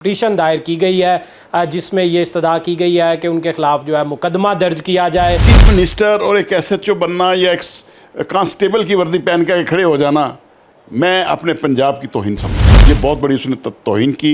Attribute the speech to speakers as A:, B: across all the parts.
A: Petition दायर की गई है जिसमें ये इस्तदा की गई है कि उनके खिलाफ जो है मुकदमा दर्ज किया जाए।
B: चीफ मिनिस्टर और एक एसएचओ बनना या एक कांस्टेबल की वर्दी पहन के खड़े हो जाना, मैं अपने पंजाब की तौहीन समझता। ये बहुत बड़ी उसने तौहीन की।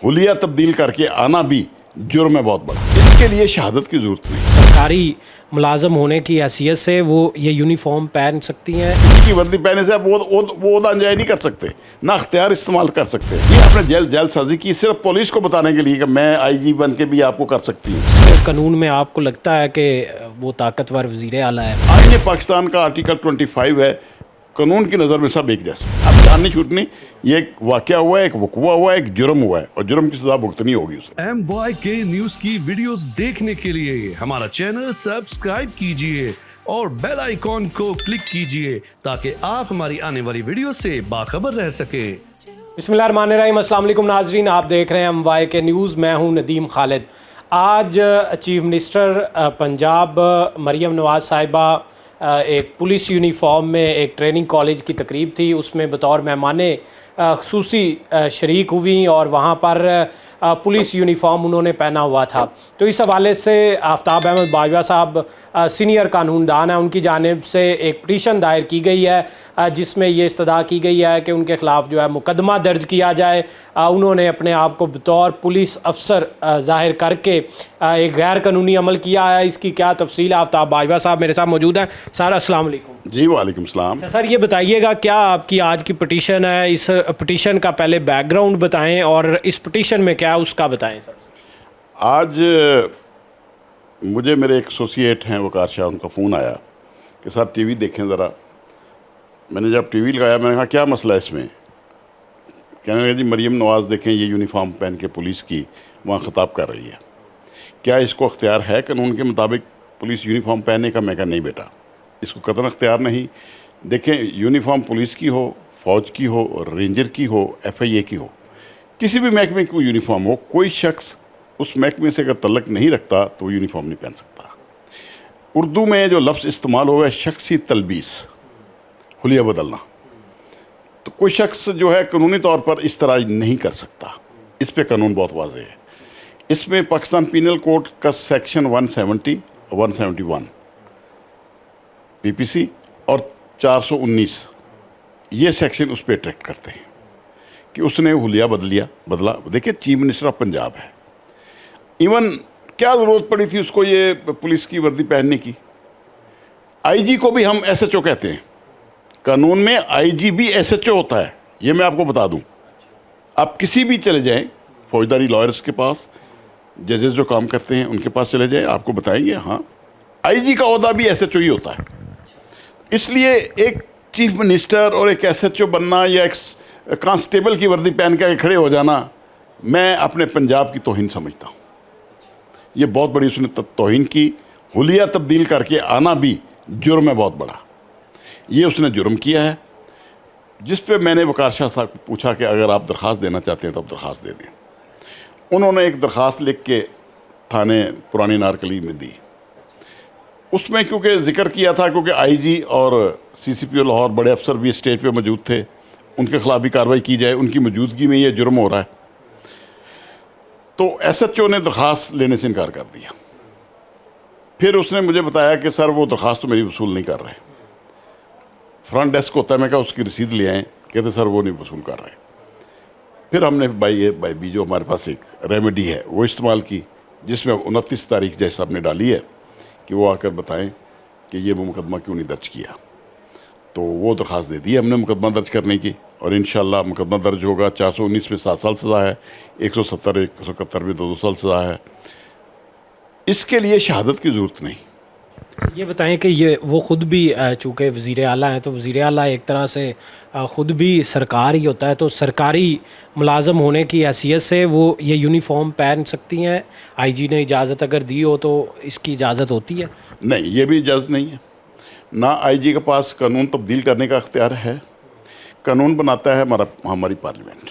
B: हुलिया तब्दील करके आना भी जुर्म है बहुत बड़ा। इसके लिए शहादत की जरूरत नहीं।
A: सरकारी मुलाजम होने की हैसियत से वो ये यूनिफॉर्म पहन सकती हैं।
B: किसी की वर्दी पहने से आप वो अंजाई नहीं कर सकते, ना अख्तियार इस्तेमाल कर सकते। ये आपने जल्दसाजी की सिर्फ पुलिस को बताने के लिए कि मैं आईजी बन के भी आपको कर सकती हूँ।
A: कानून में आपको लगता है कि वो ताकतवर वज़ीर आला है?
B: आईन पाकिस्तान का आर्टिकल 25 है, कानून की नज़र में सब एक जैसे। अब जाननी छूटनी, ये एक वाक़या हुआ है, एक वक़ूआ हुआ है, एक जुर्म हुआ है और जुर्म की सज़ा भुगतनी होगी उसे।
C: MYK न्यूज़ की वीडियोस देखने के लिए हमारा चैनल सब्सक्राइब कीजिए और बेल आइकॉन को क्लिक कीजिए ताकि आप हमारी आने वाली वीडियो से बाखबर रह सके।
A: बिस्मिल्लाहिर्रहमानिर्रहीम। अस्सलाम वालेकुम नाजरीन, आप देख रहे हैं MYK न्यूज़। मैं हूं नदीम खालिद। आज चीफ मिनिस्टर पंजाब मरियम नवाज़ साहिबा एक पुलिस यूनिफॉर्म में एक ट्रेनिंग कॉलेज की तकरीब थी, उसमें बतौर मेहमाने ख़ुसूसी शरीक हुई और वहाँ पर पुलिस यूनिफॉर्म उन्होंने पहना हुआ था। तो इस हवाले से आफ्ताब अहमद बाजवा साहब सीनियर कानूनदान हैं, उनकी जानिब से एक पिटीशन दायर की गई है जिसमें ये इस्तदा की गई है कि उनके ख़िलाफ़ जो है मुकदमा दर्ज किया जाए। उन्होंने अपने आप को बतौर पुलिस अफसर ज़ाहिर करके एक गैर कानूनी अमल किया है। इसकी क्या तफसील है? आफ्ताब बाजवा साहब मेरे साथ मौजूद हैं। सर अस्सलाम वालेकुम।
B: जी वालेकुम सलाम।
A: सर ये बताइएगा, क्या आपकी आज की पिटीशन है? इस पिटीशन का पहले बैकग्राउंड बताएं और इस पिटीशन में क्या उसका बताएं सर।
B: आज मुझे मेरे एक एसोसिएट हैं वकार शाह, उनका फ़ोन आया कि सर टीवी देखें ज़रा। मैंने जब टीवी लगाया मैंने कहा क्या मसला है इसमें? कहने लगे जी मरियम नवाज़ देखें, ये यूनिफॉर्म पहन के पुलिस की वहाँ ख़िताब कर रही है, क्या इसको अख्तियार है कानून के मुताबिक पुलिस यूनिफॉर्म पहनने का? मैं कहा नहीं बेटा, इसको कतई अख्तियार नहीं। देखें यूनिफॉर्म पुलिस की हो, फ़ौज की हो, रेंजर की हो, FIA की हो, किसी भी महकमे की यूनिफॉर्म हो, कोई शख्स उस महकमे से अगर तल्लक नहीं रखता तो वो यूनिफॉर्म नहीं पहन सकता। उर्दू में जो लफ्ज़ इस्तेमाल हुआ है शख्सी तलबीस, हुलिया बदलना, तो कोई शख्स जो है कानूनी तौर पर इस तरह नहीं कर सकता। इस पे कानून बहुत वाज़ेह है। इसमें पाकिस्तान पीनल कोड का सेक्शन 170, 171 PPC और 419 ये सेक्शन उस पर अट्रैक्ट करते हैं कि उसने हुलिया बदला। देखिए चीफ मिनिस्टर ऑफ पंजाब है, इवन क्या ज़रूरत पड़ी थी उसको ये पुलिस की वर्दी पहनने की? IG को भी हम SHO कहते हैं, कानून में IG भी SHO होता है, ये मैं आपको बता दूं। आप किसी भी चले जाएं फौजदारी लॉयर्स के पास, जजेस जो काम करते हैं उनके पास चले जाएं, आपको बताएंगे हाँ IG का ओहदा भी SHO ही होता है। इसलिए एक चीफ मिनिस्टर और एक SHO बनना या एक कांस्टेबल की वर्दी पहन के खड़े हो जाना, मैं अपने पंजाब की तौहीन समझता हूँ। ये बहुत बड़ी उसने तौहीन की। हुलिया तब्दील करके आना भी जुर्म है बहुत बड़ा। ये उसने जुर्म किया है, जिस पे मैंने वकार शाह साहब को पूछा कि अगर आप दरख्वास्त देना चाहते हैं तो आप दरख्वास्त दे दें। उन्होंने एक दरख्वास्त लिख के थाने पुरानी नारकली में दी। उसमें क्योंकि जिक्र किया था क्योंकि IG और CCPO लाहौर बड़े अफसर भी स्टेज पे मौजूद थे, उनके खिलाफ भी कार्रवाई की जाए, उनकी मौजूदगी में ये जुर्म हो रहा है, तो SHO ने दरख्वास्त लेने से इनकार कर दिया। फिर उसने मुझे बताया कि सर वो दरख्वास्त तो मेरी वसूल नहीं कर रहे। फ्रंट डेस्क होता है, मैं कहा उसकी रसीद ले आएँ, कहते सर वो नहीं वसूल कर रहे। फिर हमने बाई बी जो हमारे पास एक रेमेडी है वो इस्तेमाल की, जिसमें 29 तारीख जैसा साहब ने डाली है कि वो आकर बताएं कि ये वो मुकदमा क्यों नहीं दर्ज किया। तो वो दरख्वास्त दे दी हमने मुकदमा दर्ज करने की और इंशाल्लाह मुकदमा दर्ज होगा। 419 में 7 साल सज़ा है, 170 171 में 2 साल सज़ा है। इसके लिए शहादत की ज़रूरत नहीं।
A: ये बताएं कि ये वो ख़ुद भी चूँकि वज़ीर आला हैं, तो वज़ीर आला एक तरह से ख़ुद भी सरकार ही होता है, तो सरकारी मुलाजम होने की हैसियत से वो ये यूनिफॉर्म पहन सकती हैं? IG ने इजाज़त अगर दी हो तो इसकी इजाज़त होती है?
B: नहीं, ये भी इजाज़त नहीं है। ना IG के पास कानून तब्दील करने का अख्तियार है। कानून बनाता है हमारी पार्लियामेंट,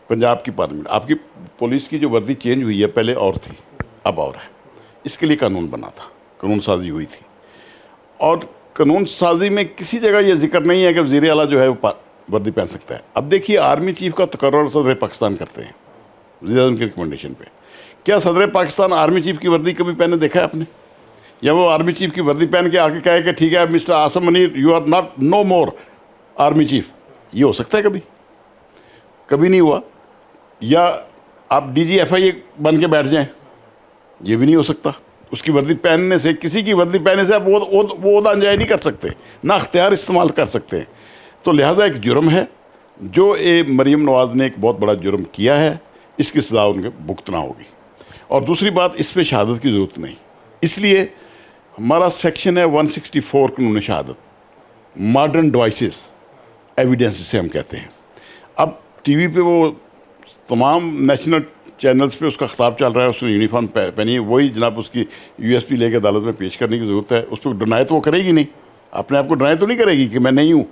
B: पंजाब की पार्लियामेंट। आपकी पुलिस की जो वर्दी चेंज हुई है, पहले और थी अब और है, इसके लिए कानून बना था, कानून साजी हुई थी। और कानून साजी में किसी जगह ये जिक्र नहीं है कि वज़ीर आला जो है वो वर्दी पहन सकता है। अब देखिए आर्मी चीफ का तकर्रुर सदर पाकिस्तान करते हैं, वज़ीर-ए-आज़म की रिकमेंडेशन पे। क्या सदर पाकिस्तान आर्मी चीफ की वर्दी कभी पहने देखा है आपने? या वो आर्मी चीफ की वर्दी पहन के आके कहे कि ठीक है mister Asim Munir you are not no more army chief? ये हो सकता है कभी? कभी नहीं हुआ। या आप DGFI बन के बैठ जाएं, ये भी नहीं हो सकता। उसकी वर्दी पहनने से, किसी की वर्दी पहनने से आप वो ओहदा अंजाम नहीं कर सकते, ना अख्तियार इस्तेमाल कर सकते हैं। तो लिहाजा एक जुर्म है जो मरीम नवाज़ ने एक बहुत बड़ा जुर्म किया है, इसकी सज़ा उनके भुगतना होगी। और दूसरी बात, इस पर शहादत की ज़रूरत नहीं, इसलिए हमारा सेक्शन है 164 कानून शहादत, मॉडर्न डिवाइसेस एविडेंस जिसे हम कहते हैं। अब टीवी पे वो तमाम नेशनल चैनल्स पे उसका खिताब चल रहा है, उसने यूनिफॉर्म पहनी है, वही जनाब उसकी USP लेके अदालत में पेश करने की ज़रूरत है। उस पर डिनाई तो वो करेगी नहीं, अपने आप को डिनाई तो नहीं करेगी कि मैं नहीं हूँ।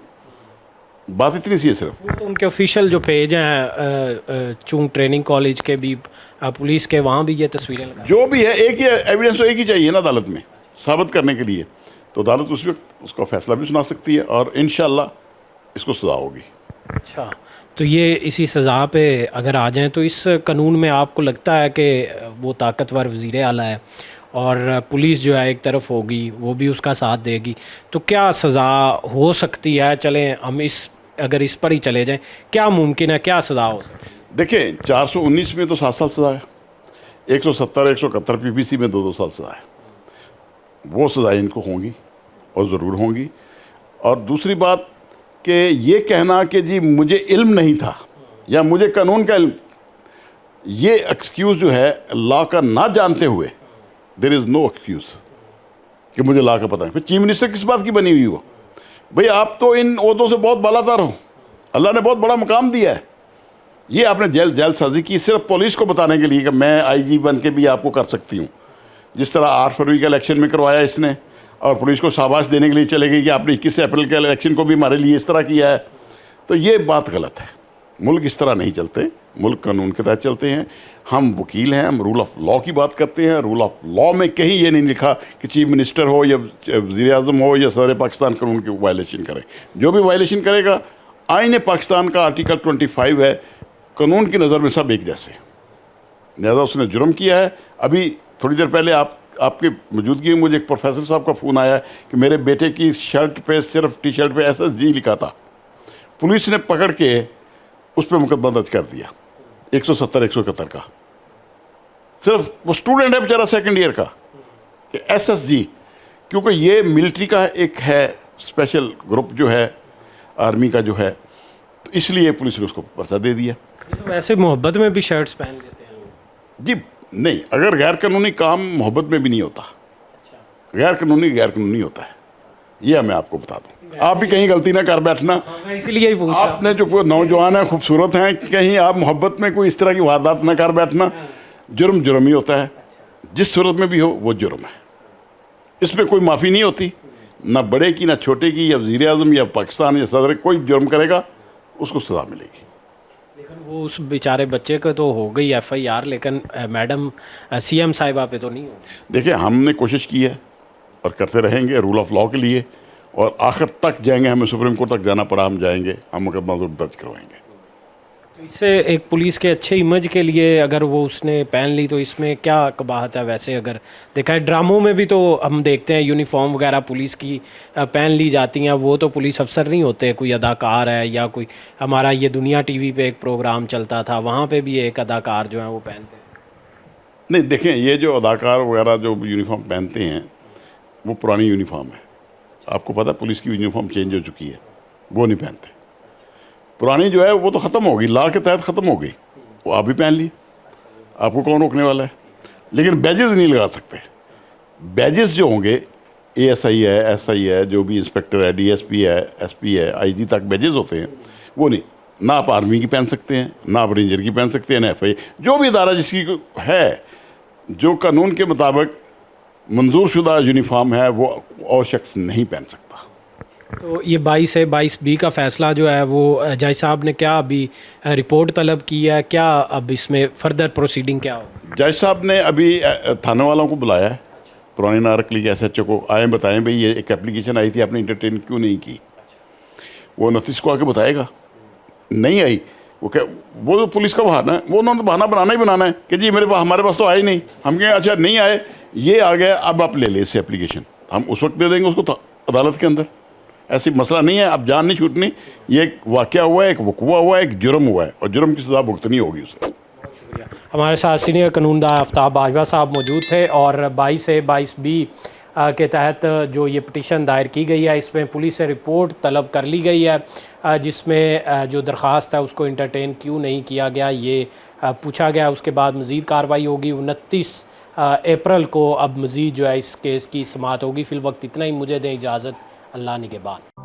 B: बात इतनी सी है सिर्फ।
A: वो तो उनके ऑफिशियल जो पेज हैं चूंग ट्रेनिंग कॉलेज के भी, पुलिस के, वहाँ भी ये तस्वीरें लगा।
B: जो भी है एक ही एविडेंस तो एक ही चाहिए ना अदालत में साबित करने के लिए, तो अदालत उस वक्त उसका फैसला भी सुना सकती है और इंशाअल्लाह इसको सज़ा होगी।
A: अच्छा, तो ये इसी सज़ा पे अगर आ जाएं तो इस कानून में आपको लगता है कि वो ताकतवर वज़ीर आला है और पुलिस जो है एक तरफ होगी, वो भी उसका साथ देगी, तो क्या सज़ा हो सकती है? चलें हम अगर इस पर ही चले जाएं, क्या मुमकिन है, क्या सज़ा हो सकती है?
B: देखिए 419 में तो 7 साल सज़ा है, 170 171 PPC में 2-2 साल सज़ा है। वो सज़ाएँ इनको होंगी और ज़रूर होंगी। और दूसरी बात कि ये कहना कि जी मुझे इल्म नहीं था या मुझे कानून का इल्म, ये एक्सक्यूज़ जो है लॉ का ना जानते हुए, देयर इज़ नो एक्सक्यूज़ कि मुझे लॉ का पता नहीं। फिर चीफ मिनिस्टर किस बात की बनी हुई हो? भाई आप तो इन ओहदों से बहुत बालातर हो, अल्लाह ने बहुत बड़ा मुकाम दिया है। ये आपने जैलसाजी की सिर्फ पुलिस को बताने के लिए कि मैं IG बन के भी आपको कर सकती हूँ। जिस तरह 8 फरवरी का इलेक्शन में करवाया इसने और पुलिस को शाबाश देने के लिए चले गई कि आपने 21 अप्रैल के इलेक्शन को भी हमारे लिए इस तरह किया है, तो ये बात गलत है। मुल्क इस तरह नहीं चलते, मुल्क कानून के तहत चलते हैं। हम वकील हैं, हम रूल ऑफ लॉ की बात करते हैं। रूल ऑफ लॉ में कहीं ये नहीं लिखा कि चीफ मिनिस्टर हो या वज़ीर-ए-आज़म हो या सदर पाकिस्तान कानून की वायलेशन करे। जो भी वायलेशन करेगा, आईन पाकिस्तान का आर्टिकल 25 है, कानून की नज़र में सब एक जैसे। लिहाजा उसने जुर्म किया है। अभी थोड़ी देर पहले आपकी मौजूदगी में मुझे एक प्रोफेसर साहब का फ़ोन आया कि मेरे बेटे की शर्ट पे, सिर्फ टी-शर्ट पे SSG लिखा था, पुलिस ने पकड़ के उस पर मुकदमा दर्ज कर दिया 170 171 का। सिर्फ वो स्टूडेंट है बेचारा सेकंड ईयर का, कि SSG, क्योंकि ये मिलिट्री का एक है स्पेशल ग्रुप जो है आर्मी का जो है, तो इसलिए पुलिस ने उसको पर्चा दे दिया।
A: तो वैसे मोहब्बत में भी शर्ट्स पहन लेते हैं लोग।
B: जी नहीं, अगर गैर कानूनी काम मोहब्बत में भी नहीं होता, गैर कानूनी होता है, ये मैं आपको बता दूं। आप भी कहीं गलती ना कर बैठना।
A: मैं इसीलिए ही पूछा।
B: आपने जो नौजवान हैं, खूबसूरत हैं, कहीं आप मोहब्बत में कोई इस तरह की वारदात ना कर बैठना। जुर्म ही होता है, जिस सूरत में भी हो वो जुर्म है, इसमें कोई माफ़ी नहीं होती, ना बड़े की ना छोटे की, या वज़ीर-ए-आज़म या पाकिस्तान या सदर, कोई जुर्म करेगा उसको सज़ा मिलेगी।
A: लेकिन वो उस बेचारे बच्चे को तो हो गई FIR, लेकिन मैडम CM साहिबा पे तो नहीं होगी।
B: देखिए हमने कोशिश की है और करते रहेंगे रूल ऑफ लॉ के लिए, और आखिर तक जाएंगे। हमें सुप्रीम कोर्ट तक जाना पड़ा, हम जाएंगे, हम मुकदमा जरूर दर्ज करवाएंगे।
A: तो इससे एक पुलिस के अच्छे इमेज के लिए अगर वो उसने पहन ली तो इसमें क्या कबाहत है? वैसे अगर देखा है ड्रामों में भी तो हम देखते हैं यूनिफॉर्म वगैरह पुलिस की पहन ली जाती हैं, वो तो पुलिस अफसर नहीं होते, कोई अदाकार है या कोई, हमारा ये दुनिया TV पे एक प्रोग्राम चलता था, वहाँ पे भी एक अदाकार जो है वो पहनते हैं।
B: नहीं देखें, ये जो अदाकार वगैरह जो यूनिफॉर्म पहनते हैं वो पुरानी यूनिफॉर्म है। आपको पता है पुलिस की यूनिफॉर्म चेंज हो चुकी है, वो नहीं पहनते। पुरानी जो है वो तो ख़त्म हो गई, लॉ के तहत ख़त्म हो गई, वो आप भी पहन ली, आपको कौन रोकने वाला है? लेकिन बैजेस नहीं लगा सकते। बैजेस जो होंगे, ASI है, SI है, जो भी इंस्पेक्टर है, DSP है, SP है, IG तक बैजेस होते हैं, वो नहीं। ना आप आर्मी की पहन सकते हैं, ना आप रेंजर की पहन सकते हैं, ना FI, जो भी इदारा जिसकी है, जो कानून के मुताबिक मंजूर शुदा यूनिफॉर्म है, वो और शख्स नहीं पहन सकता।
A: तो ये 22A-22B का फ़ैसला जो है वो जज साहब ने क्या अभी रिपोर्ट तलब की है? क्या अब इसमें फर्दर प्रोसीडिंग क्या हो?
B: जज साहब ने अभी थाने वालों को बुलाया है, पुरानी नारकली के SHO को, आए बताएं भाई ये एक एप्लीकेशन आई थी, आपने इंटरटेन क्यों नहीं की? वो नोटिस को आके बताएगा। नहीं आई, वो तो पुलिस का बहाना है, वो उन्होंने बहाना बनाना ही बनाना है कि जी हमारे पास तो आए नहीं। हम कहें अच्छा नहीं आए, ये आ गया, अब आप ले लें इससे एप्लीकेशन, हम उस वक्त दे देंगे उसको अदालत के अंदर। ऐसी मसला नहीं है, अब जान नहीं छूटनी। ये एक वाक़या हुआ है, एक वक़ूआ हुआ है, एक जुर्म हुआ है और जुर्म की सज़ा भुगतनी होगी उसे।
A: हमारे साथ सीनियर कानूनदान आफ्ताब बाजवा साहब मौजूद थे और 22A-22B के तहत जो ये पिटीशन दायर की गई है, इसमें पुलिस से रिपोर्ट तलब कर ली गई है, जिसमें जो दरख्वास्त है उसको इंटरटेन क्यों नहीं किया गया ये पूछा गया। उसके बाद मज़ीद कार्रवाई होगी। 29 अप्रैल को अब मज़ीद जो है इस केस की समाअत होगी। फ़िल वक्त इतना ही, मुझे दें इजाज़त, अल्लाह निगहबान।